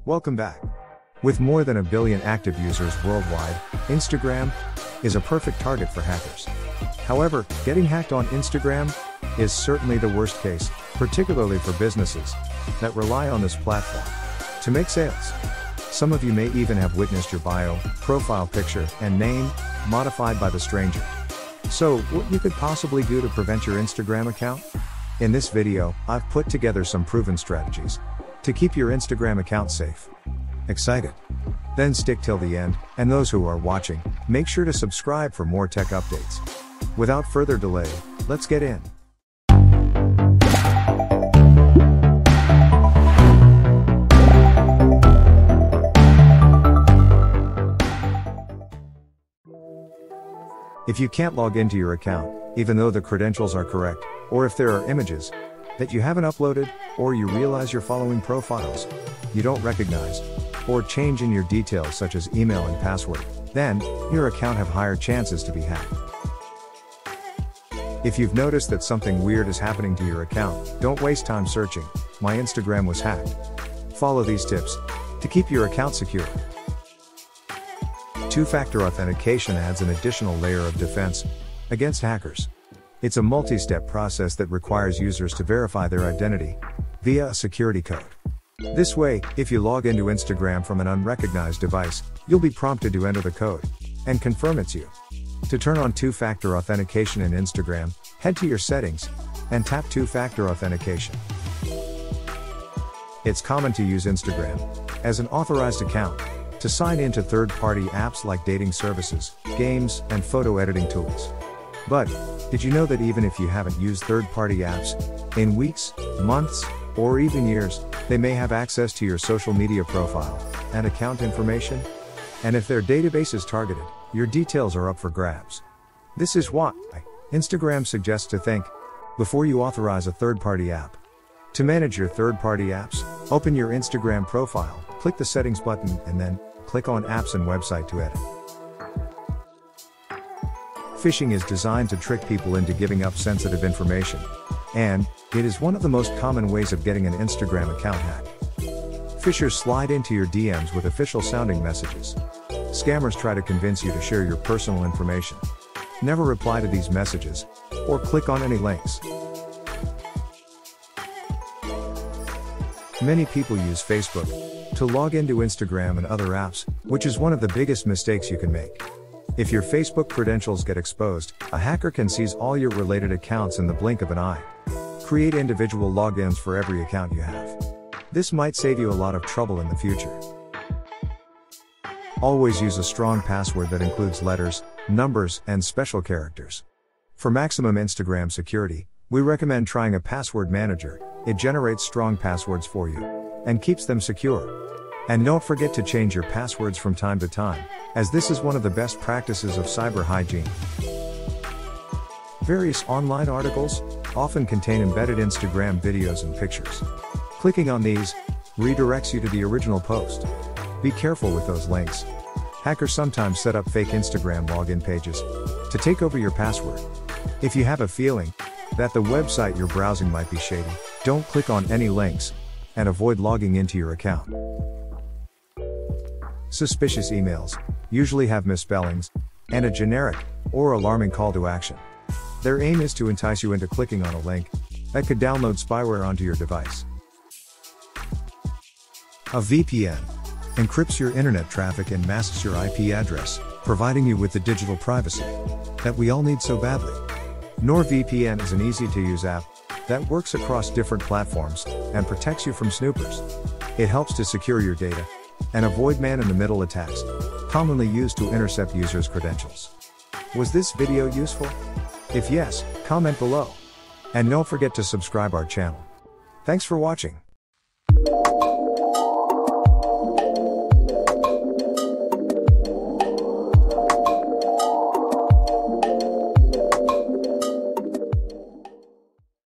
Welcome back. With more than 1 billion active users worldwide, Instagram is a perfect target for hackers. However, getting hacked on Instagram is certainly the worst case, particularly for businesses that rely on this platform to make sales. Some of you may even have witnessed your bio, profile picture, and name modified by the stranger. So, what you could possibly do to prevent your Instagram account? In this video, I've put together some proven strategies to keep your Instagram account safe. Excited? Then stick till the end, and those who are watching, make sure to subscribe for more tech updates. Without further delay, let's get in. If you can't log into your account, even though the credentials are correct, or if there are images that you haven't uploaded, or you realize you're following profiles you don't recognize, or change in your details such as email and password, then your account have higher chances to be hacked. If you've noticed that something weird is happening to your account, don't waste time searching, "My Instagram was hacked." Follow these tips to keep your account secure. Two-factor authentication adds an additional layer of defense against hackers. It's a multi-step process that requires users to verify their identity via a security code. This way, if you log into Instagram from an unrecognized device, you'll be prompted to enter the code and confirm it's you. To turn on two-factor authentication in Instagram, head to your settings and tap two-factor authentication. It's common to use Instagram as an authorized account to sign into third-party apps like dating services, games, and photo editing tools. But, did you know that even if you haven't used third-party apps in weeks, months, or even years, they may have access to your social media profile and account information? And if their database is targeted, your details are up for grabs. This is why Instagram suggests to think before you authorize a third-party app. To manage your third-party apps, open your Instagram profile, click the settings button, and then click on apps and website to edit. Phishing is designed to trick people into giving up sensitive information, and it is one of the most common ways of getting an Instagram account hacked. Phishers slide into your DMs with official-sounding messages. Scammers try to convince you to share your personal information. Never reply to these messages, or click on any links. Many people use Facebook to log into Instagram and other apps, which is one of the biggest mistakes you can make. If your Facebook credentials get exposed, a hacker can seize all your related accounts in the blink of an eye. Create individual logins for every account you have. This might save you a lot of trouble in the future. Always use a strong password that includes letters, numbers, and special characters. For maximum Instagram security, we recommend trying a password manager. It generates strong passwords for you and keeps them secure. And don't forget to change your passwords from time to time, as this is one of the best practices of cyber hygiene. Various online articles often contain embedded Instagram videos and pictures. Clicking on these redirects you to the original post. Be careful with those links. Hackers sometimes set up fake Instagram login pages to take over your password. If you have a feeling that the website you're browsing might be shady, don't click on any links and avoid logging into your account. Suspicious emails usually have misspellings and a generic or alarming call to action. Their aim is to entice you into clicking on a link that could download spyware onto your device. A VPN encrypts your internet traffic and masks your IP address, providing you with the digital privacy that we all need so badly. NordVPN is an easy-to-use app that works across different platforms and protects you from snoopers. It helps to secure your data and avoid man-in-the-middle attacks, commonly used to intercept users' credentials. Was this video useful? If yes, comment below. And don't forget to subscribe our channel. Thanks for watching.